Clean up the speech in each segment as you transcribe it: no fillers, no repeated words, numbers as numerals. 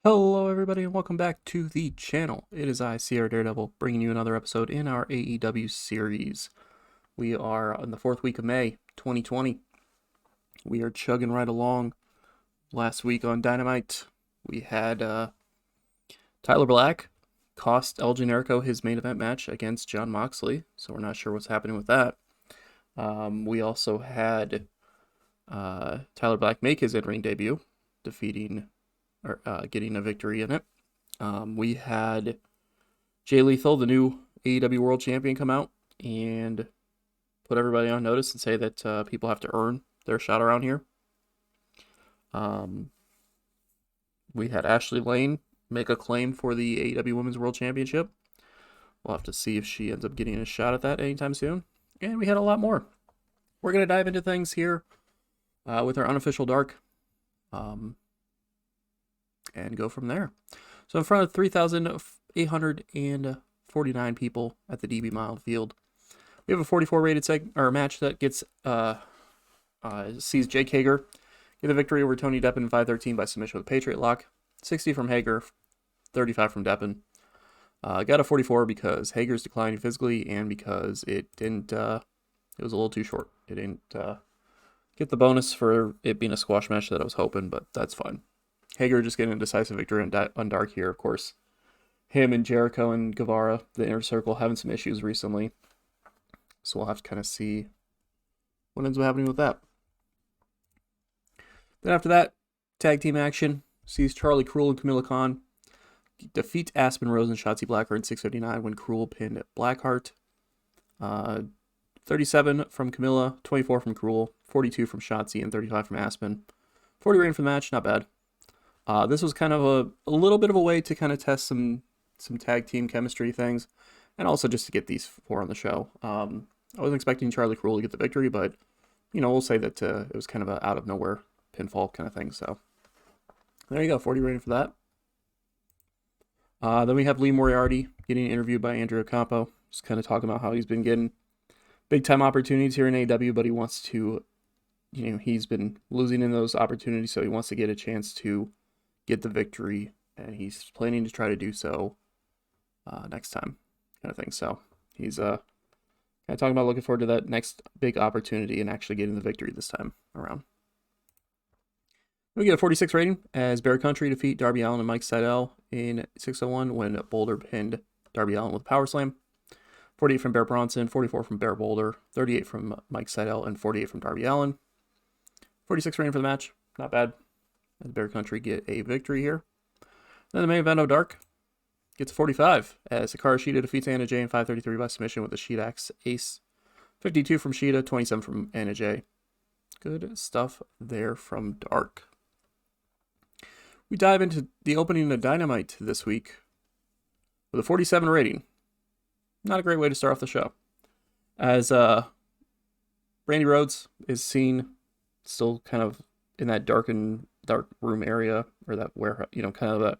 Hello, everybody, and welcome back to the channel. It is I, Sierra Daredevil, bringing you another episode in our AEW series. We are on the fourth week of May, 2020. We are chugging right along. Last week on Dynamite, we had Tyler Black cost El Generico his main event match against Jon Moxley, so we're not sure what's happening with that. We also had Tyler Black make his in-ring debut, defeating or getting a victory in it. We had Jay Lethal, the new AEW World Champion, come out and put everybody on notice and say that people have to earn their shot around here. We had Ashley Lane make a claim for the AEW Women's World Championship. We'll have to see if she ends up getting a shot at that anytime soon. And we had a lot more. We're going to dive into things here with our unofficial dark and go from there. So in front of 3,849 people at the DB Mile Field, we have a 44 rated match that gets sees Jake Hager get the victory over Tony Deppen in 5:13 by submission with a Patriot Lock. 60 from Hager, 35 from Deppen. Got a 44 because Hager's declining physically and because it didn't. It was a little too short. It didn't get the bonus for it being a squash match that I was hoping, but that's fine. Hager just getting a decisive victory on Dark here, of course. Him and Jericho and Guevara, the Inner Circle, having some issues recently. So we'll have to kind of see what ends up happening with that. Then after that, tag team action sees Charlie Cruel and Camilla Khan defeat Aspen Rose and Shotzi Blackheart in 6:59 when Cruel pinned Blackheart. 37 from Camilla, 24 from Cruel, 42 from Shotzi, and 35 from Aspen. 40 rating for the match, not bad. This was kind of a little bit of a way to kind of test some tag team chemistry things, and also just to get these four on the show. I wasn't expecting Charlie Cruel to get the victory, but we'll say that it was kind of a out of nowhere pinfall kind of thing. So there you go, 40 rating for that. Then we have Lee Moriarty getting interviewed by Andrew Ocampo, just kind of talking about how he's been getting big time opportunities here in AEW, but he wants to, he's been losing in those opportunities, so he wants to get a chance to get the victory, and he's planning to try to do so next time, kind of thing. So he's kind of talking about looking forward to that next big opportunity and actually getting the victory this time around. We get a 46 rating as Bear Country defeat Darby Allin and Mike Sydal in 6:01 when Boulder pinned Darby Allin with a power slam. 48 from Bear Bronson, 44 from Bear Boulder, 38 from Mike Sydal, and 48 from Darby Allin. 46 rating for the match, not bad. As Bear Country get a victory here. Then the main event of Dark gets a 45 as Hikaru Shida defeats Anna Jay in 5:33 by submission with a Sheet Axe Ace. 52 from Shida, 27 from Anna Jay. Good stuff there from Dark. We dive into the opening of Dynamite this week with a 47 rating. Not a great way to start off the show. As Brandy Rhodes is seen still kind of in that dark room area, or that warehouse, kind of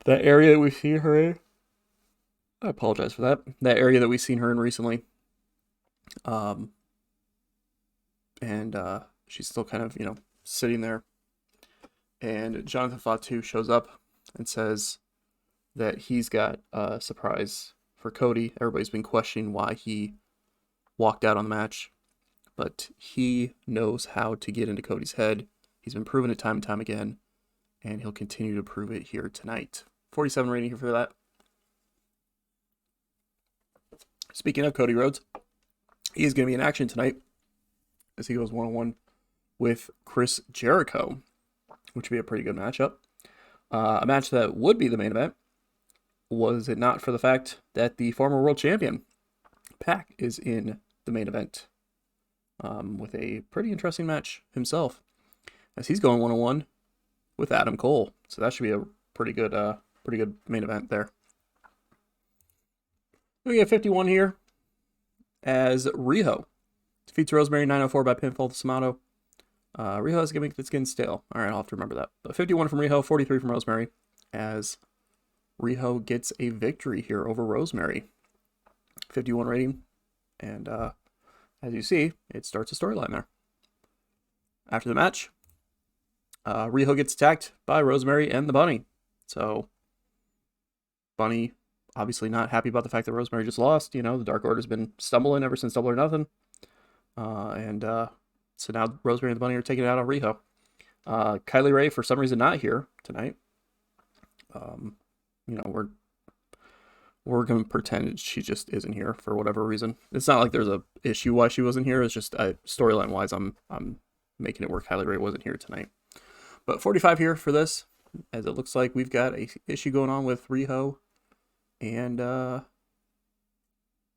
that area that we've seen her in. I apologize for that. That area that we've seen her in recently. And she's still kind of, sitting there. And Jonathan Fatu shows up and says that he's got a surprise for Cody. Everybody's been questioning why he walked out on the match, but he knows how to get into Cody's head. He's been proving it time and time again, and he'll continue to prove it here tonight. 47 rating here for that. Speaking of Cody Rhodes, he is going to be in action tonight as he goes one-on-one with Chris Jericho, which would be a pretty good matchup. A match that would be the main event, was it not for the fact that the former world champion, Pac, is in the main event with a pretty interesting match himself, as he's going one-on-one with Adam Cole. So that should be a pretty good main event there. We get 51 here as Riho defeats Rosemary 904 by pinfall to Samato. Riho has a gimmick that's getting stale. All right, I'll have to remember that. But 51 from Riho, 43 from Rosemary, as Riho gets a victory here over Rosemary. 51 rating, and as you see, it starts a storyline there. After the match, Riho gets attacked by Rosemary and the Bunny. So, Bunny obviously not happy about the fact that Rosemary just lost. You know, the Dark Order's been stumbling ever since Double or Nothing. So now Rosemary and the Bunny are taking it out on Riho. Kylie Ray, for some reason, not here tonight. You know, we're gonna pretend she just isn't here for whatever reason. It's not like there's a issue why she wasn't here. It's just storyline wise, I'm making it where Kylie Ray wasn't here tonight. But 45 here for this, as it looks like we've got a issue going on with Riho and the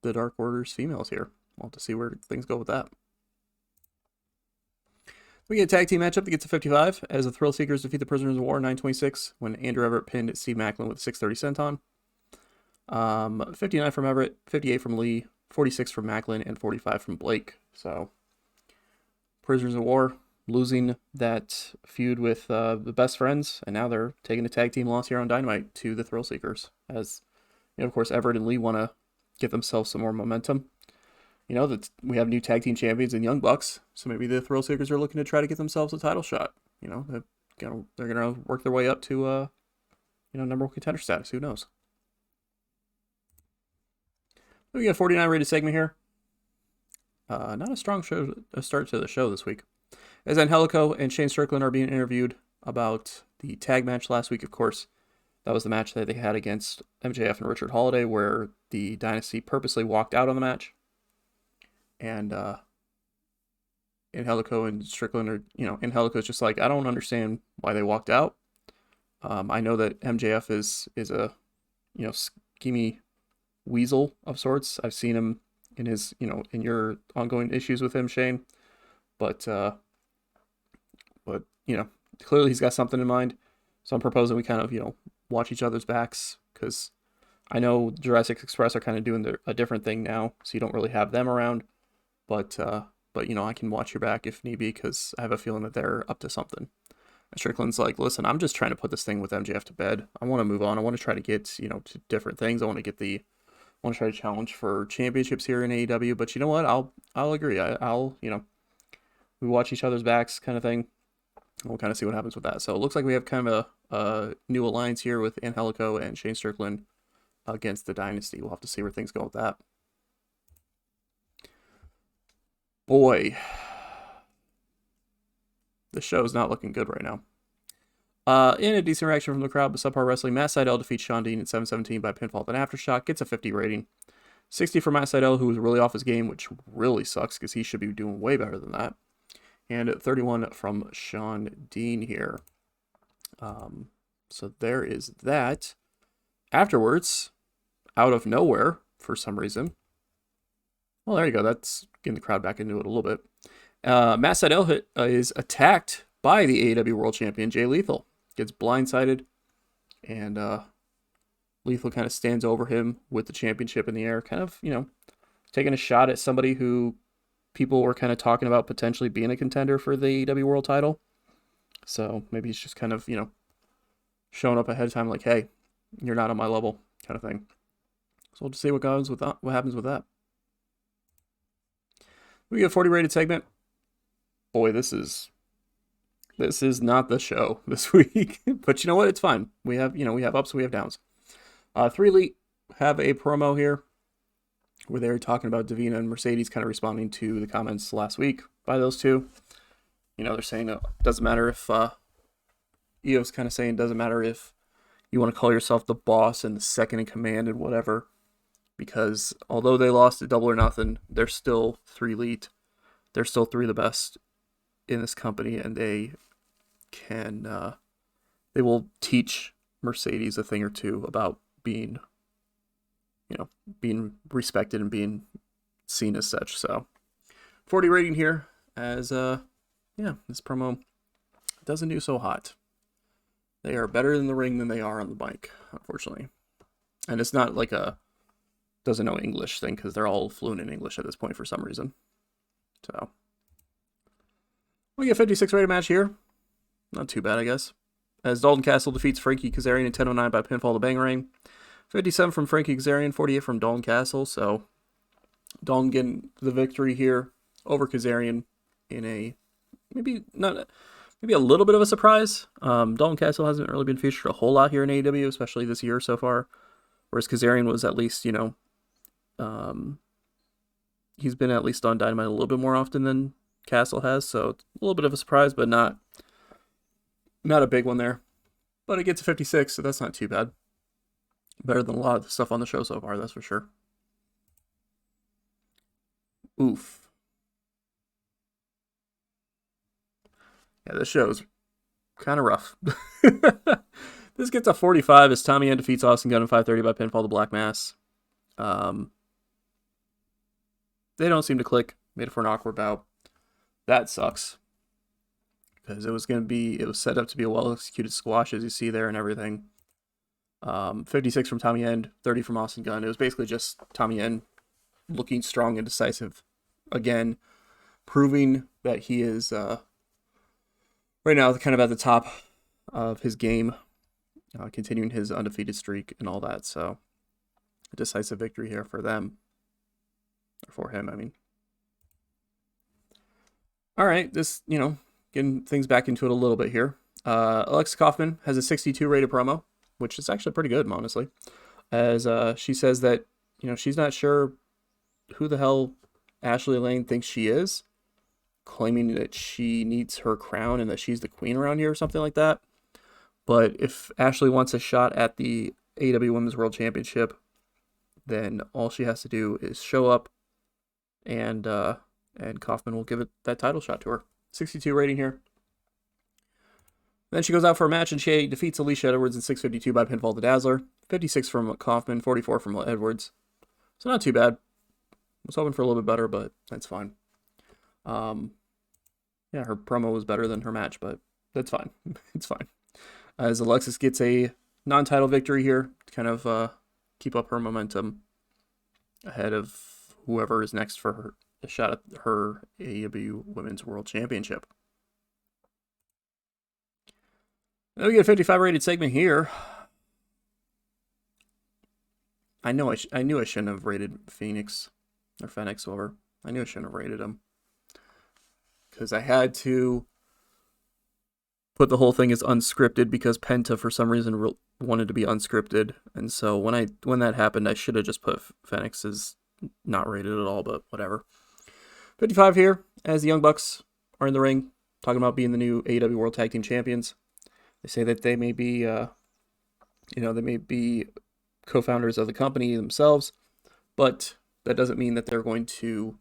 Dark Order's females here. We'll have to see where things go with that. We get a tag team matchup that gets to 55 as the Thrill Seekers defeat the Prisoners of War 926 when Andrew Everett pinned Steve Macklin with 630 senton. 59 from Everett, 58 from Lee, 46 from Macklin, and 45 from Blake. So, Prisoners of War losing that feud with the Best Friends, and now they're taking a tag team loss here on Dynamite to the Thrill Seekers. As, you know, of course, Everett and Lee want to get themselves some more momentum. You know, that we have new tag team champions in Young Bucks, so maybe the Thrill Seekers are looking to try to get themselves a title shot. You know, they're gonna work their way up to number one contender status. Who knows? We got a 49 rated segment here. Not a strong start to the show this week. As Angelico and Shane Strickland are being interviewed about the tag match last week, of course. That was the match that they had against MJF and Richard Holiday, where the Dynasty purposely walked out on the match. And Angelico and Strickland are, Angelico's just like, I don't understand why they walked out. I know that MJF is a, schemy weasel of sorts. I've seen him in his, in your ongoing issues with him, Shane. But clearly he's got something in mind. So I'm proposing we kind of, watch each other's backs, because I know Jurassic Express are kind of doing a different thing now, so you don't really have them around. But I can watch your back if need be, because I have a feeling that they're up to something. And Strickland's like, listen, I'm just trying to put this thing with MJF to bed. I want to move on. I want to try to get, to different things. I want to try to challenge for championships here in AEW. But you know what? I'll agree. I'll we watch each other's backs kind of thing. We'll kind of see what happens with that. So it looks like we have kind of a new alliance here with Angelico and Shane Strickland against the Dynasty. We'll have to see where things go with that. Boy, the show's not looking good right now. In a decent reaction from the crowd, but subpar wrestling, Matt Sydal defeats Shawn Dean at 7:17 by pinfall and Aftershock, gets a 50 rating. 60 for Matt Sydal, who was really off his game, which really sucks because he should be doing way better than that. And 31 from Shawn Dean here. So there is that. Afterwards, out of nowhere, for some reason. Well, there you go. That's getting the crowd back into it a little bit. Matt Sydal is attacked by the AEW World Champion, Jay Lethal. Gets blindsided, and Lethal kind of stands over him with the championship in the air, kind of, taking a shot at somebody who people were kind of talking about potentially being a contender for the AEW World title. So maybe he's just kind of, showing up ahead of time like, hey, you're not on my level kind of thing. So we'll just see what happens with that. We get a 40 rated segment. Boy, this is not the show this week. But you know what? It's fine. We have ups and we have downs. 3 Elite have a promo here where they're talking about Davina and Mercedes, kind of responding to the comments last week by those two. They're saying it doesn't matter if Io's kind of saying it doesn't matter if you want to call yourself the boss and the second in command and whatever, because although they lost at Double or Nothing, they're still 3 Elite. They're still 3 of the best in this company, and they will teach Mercedes a thing or two about being respected and being seen as such. So 40 rating here, as this promo doesn't do so hot. They are better in the ring than they are on the mic, unfortunately. And it's not like a doesn't know English thing, because they're all fluent in English at this point for some reason. So we get a 56 rated match here. Not too bad, I guess. As Dalton Castle defeats Frankie Kazarian in 10:09 by pinfall to Bangarang. 57 from Frankie Kazarian, 48 from Dalton Castle. So Dalton getting the victory here over Kazarian in a maybe maybe a little bit of a surprise. Dalton Castle hasn't really been featured a whole lot here in AEW, especially this year so far. Whereas Kazarian was at least, he's been at least on Dynamite a little bit more often than Castle has. So it's a little bit of a surprise, but not a big one there. But it gets a 56, so that's not too bad. Better than a lot of the stuff on the show so far, that's for sure. Oof. Yeah, this show's kind of rough. This gets a 45 as Tommy End defeats Austin Gunn in 5:30 by pinfall to Black Mass. They don't seem to click. Made it for an awkward bout. That sucks. Because it was set up to be a well-executed squash, as you see there and everything. 56 from Tommy End, 30 from Austin Gunn. It was basically just Tommy End looking strong and decisive again, proving that he is right now kind of at the top of his game, continuing his undefeated streak and all that. So a decisive victory here for them, or for him, I mean. All right, this, getting things back into it a little bit here. Alexa Kaufman has a 62 rated promo, which is actually pretty good, honestly. As she says that, she's not sure who the hell Ashley Lane thinks she is, claiming that she needs her crown and that she's the queen around here or something like that. But if Ashley wants a shot at the AEW Women's World Championship, then all she has to do is show up, and Kaufman will give it that title shot to her. 62 rating here. Then she goes out for a match and she defeats Alicia Edwards in 6:52 by pinfall to Dazzler. 56 from Kaufman, 44 from Edwards. So not too bad. Was hoping for a little bit better, but that's fine. Yeah, her promo was better than her match, but that's fine. It's fine. As Alexis gets a non-title victory here to kind of keep up her momentum ahead of whoever is next for a shot at her AEW Women's World Championship. Then we get a 55 rated segment here. I knew I shouldn't have rated Phoenix or Fenix over. I knew I shouldn't have rated him because I had to put the whole thing as unscripted because Penta for some reason wanted to be unscripted, and so when that happened, I should have just put Fenix as not rated at all. But whatever. 55 here as the Young Bucks are in the ring talking about being the new AEW World Tag Team Champions. They say that they may be, co-founders of the company themselves, but that doesn't mean that they're going to,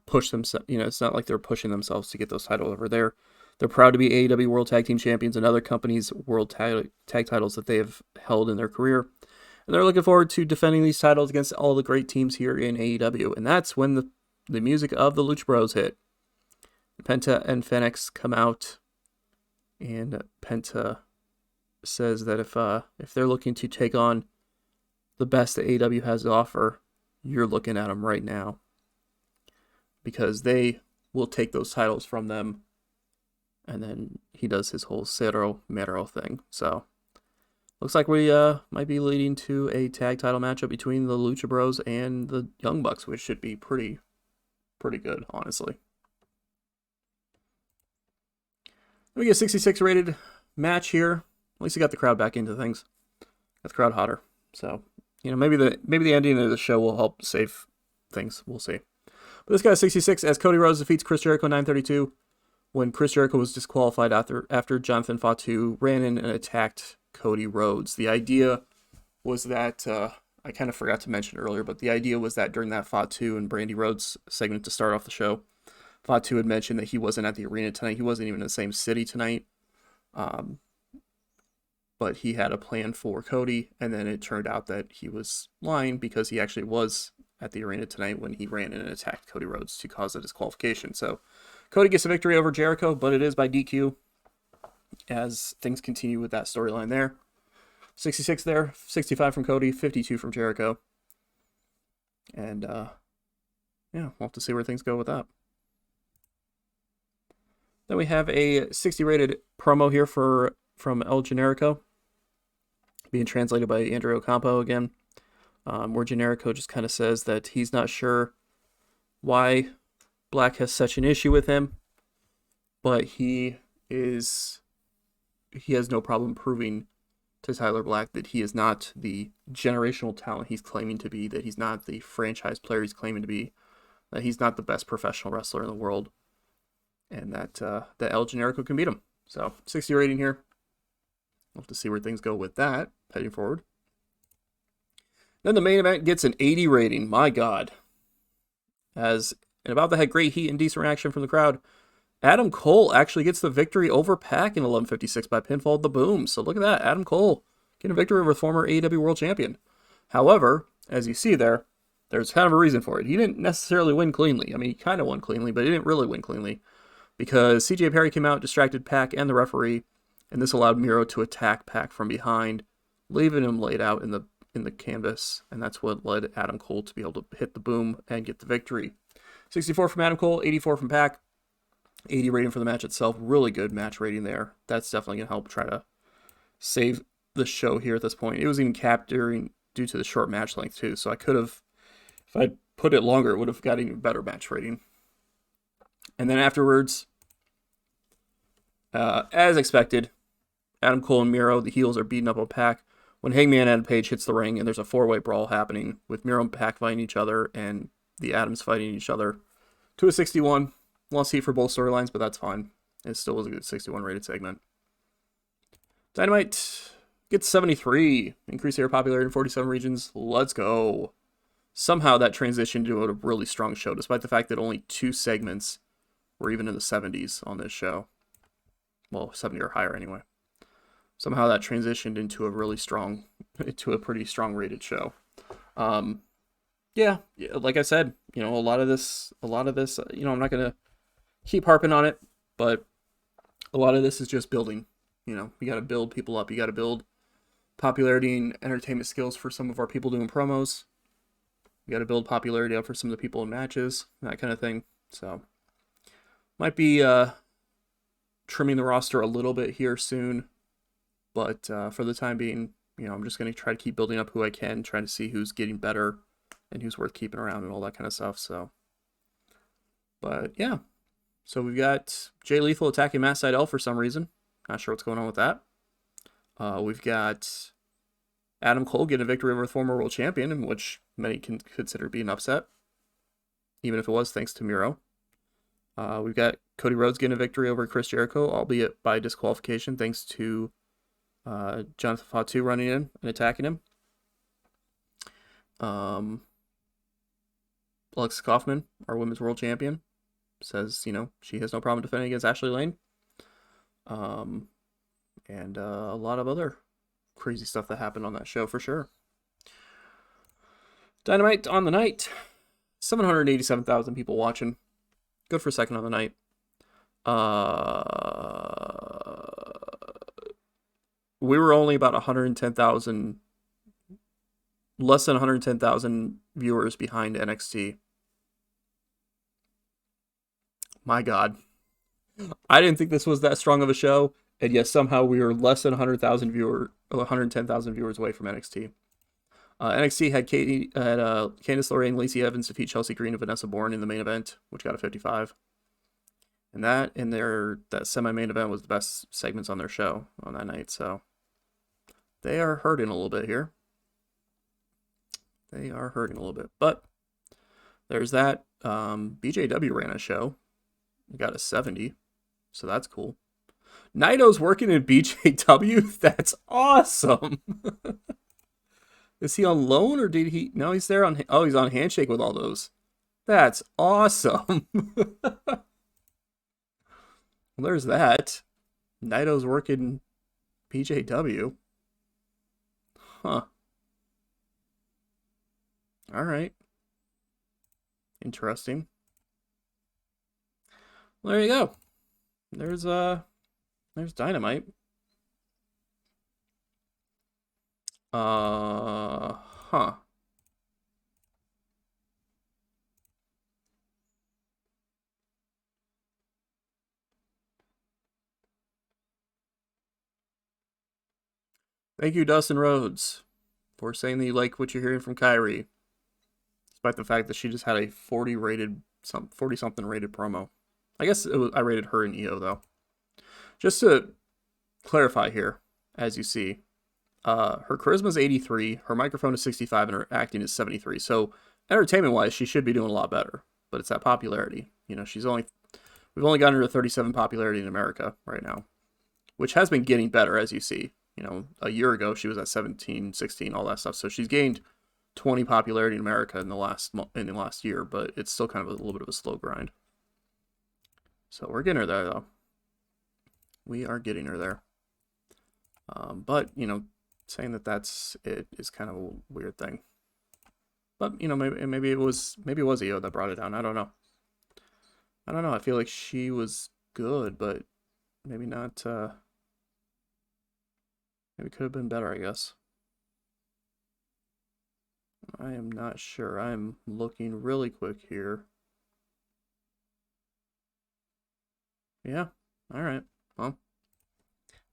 push themselves. It's not like they're pushing themselves to get those titles over there. They're proud to be AEW World Tag Team Champions and other companies' world tag titles that they have held in their career. And they're looking forward to defending these titles against all the great teams here in AEW. And that's when the music of the Lucha Bros hit. Penta and Fenix come out. And Penta says that if they're looking to take on the best that AEW has to offer, you're looking at them right now. Because they will take those titles from them. And then he does his whole Cero Mero thing. So, looks like we might be leading to a tag title matchup between the Lucha Bros and the Young Bucks, which should be pretty good, honestly. We get a 66 rated match here. At least we got the crowd back into things. Got the crowd hotter. So, maybe the ending of the show will help save things. We'll see. But this guy's 66 as Cody Rhodes defeats Chris Jericho 9:32 when Chris Jericho was disqualified after Jonathan Fatu ran in and attacked Cody Rhodes. The idea was that, I kind of forgot to mention earlier, but the idea was that during that Fatu and Brandy Rhodes segment to start off the show, Fatu had mentioned that he wasn't at the arena tonight. He wasn't even in the same city tonight. But he had a plan for Cody, and then it turned out that he was lying because he actually was at the arena tonight when he ran in and attacked Cody Rhodes to cause a disqualification. So Cody gets a victory over Jericho, but it is by DQ as things continue with that storyline there. 66 there, 65 from Cody, 52 from Jericho. And, we'll have to see where things go with that. Then we have a 60 rated promo here from El Generico, being translated by Andrew Ocampo again, where Generico just kind of says that he's not sure why Black has such an issue with him, but he has no problem proving to Tyler Black that he is not the generational talent he's claiming to be, that he's not the franchise player he's claiming to be, that he's not the best professional wrestler in the world, and that El Generico can beat him. So 60 rating here. We'll have to see where things go with that heading forward. Then the main event gets an 80 rating. My God. As and about that had great heat and decent reaction from the crowd. Adam Cole actually gets the victory over Pac in 11:56 by pinfall the Boom. So look at that. Adam Cole getting a victory over former AEW World Champion. However, as you see there, there's kind of a reason for it. He didn't necessarily win cleanly. I mean, he kind of won cleanly, but he didn't really win cleanly. Because CJ Perry came out, distracted Pac and the referee, and this allowed Miro to attack Pac from behind, leaving him laid out in the canvas, and that's what led Adam Cole to be able to hit the Boom and get the victory. 64 from Adam Cole, 84 from Pac. 80 rating for the match itself. Really good match rating there. That's definitely going to help try to save the show here at this point. It was even capped due to the short match length too, so I could have, if I'd put it longer, it would have got even better match rating. And then afterwards, as expected, Adam Cole and Miro, the heels, are beating up on Pac when Hangman Adam Page hits the ring, and there's a four-way brawl happening with Miro and Pac fighting each other and the Adams fighting each other to a 61. Lost heat for both storylines, but that's fine. It still was a good 61 rated segment. Dynamite gets 73. Increased air popularity in 47 regions. Let's go. Somehow that transitioned to a really strong show, despite the fact that only 2 segments were even in the 70s on this show. Well, 70 or higher anyway. Somehow that transitioned into a pretty strong rated show. Yeah, like I said, a lot of this, I'm not going to keep harping on it, but a lot of this is just building. You got to build people up. You got to build popularity and entertainment skills for some of our people doing promos. You got to build popularity up for some of the people in matches, that kind of thing. So, might be trimming the roster a little bit here soon, but for the time being, I'm just going to try to keep building up who I can, trying to see who's getting better and who's worth keeping around and all that kind of stuff. So, but yeah. So we've got Jay Lethal attacking Matt Sydal for some reason. Not sure what's going on with that. We've got Adam Cole getting a victory over the former world champion, in which many can consider being upset, even if it was thanks to Miro. We've got Cody Rhodes getting a victory over Chris Jericho, albeit by disqualification, thanks to Jonathan Fatu running in and attacking him. Alexa Kaufman, our women's world champion, says, she has no problem defending against Ashley Lane. And a lot of other crazy stuff that happened on that show for sure. Dynamite on the night. 787,000 people watching. Good for a second on the night. We were only about 110,000, less than 110,000 viewers behind NXT. My God. I didn't think this was that strong of a show, and yes, somehow we were less than 110,000 viewers away from NXT. NXT had Candice LeRae and Lacey Evans defeat Chelsea Green and Vanessa Bourne in the main event, which got a 55. And that semi-main event was the best segments on their show on that night, so they are hurting a little bit here. But there's that. BJW ran a show. We got a 70, so that's cool. Naito's working in BJW? That's awesome! Is he on loan, or did he... No, he's there on... Oh, he's on Handshake with all those. That's awesome! Well, there's that. Naito's working BJW. Huh. Alright. Interesting. Well, there you go. There's Dynamite. Huh. Thank you, Dustin Rhodes, for saying that you like what you're hearing from Kyrie, despite the fact that she just had a 40 something rated promo. I guess I rated her and Io though. Just to clarify here, as you see, her charisma is 83, her microphone is 65, and her acting is 73. So entertainment-wise, she should be doing a lot better. But it's that popularity. You know, we've only gotten her to 37 popularity in America right now, which has been getting better, as you see. You know, a year ago she was at 17, 16, all that stuff. So she's gained 20 popularity in America in the last year, but it's still kind of a little bit of a slow grind. So we're getting her there, though. We are getting her there. But you know, saying that that's it is kind of a weird thing. But you know, maybe it was Io that brought it down. I don't know. I feel like she was good, but maybe not. Maybe could have been better, I guess. I am not sure. I'm looking really quick here. Yeah. All right. Well,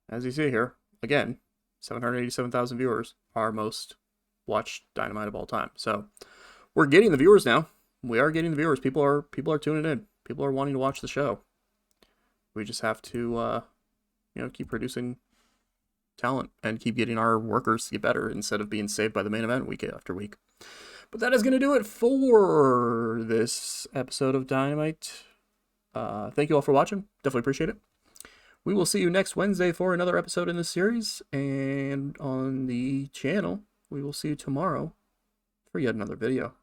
as you see here, again, 787,000 viewers, our most watched Dynamite of all time. So we're getting the viewers now. We are getting the viewers. People are tuning in. People are wanting to watch the show. We just have to, you know, keep producing talent and keep getting our workers to get better instead of being saved by the main event week after week. But that is going to do it for this episode of Dynamite. Thank you all for watching. Definitely appreciate it. We will see you next Wednesday for another episode in this series. And on the channel, we will see you tomorrow for yet another video.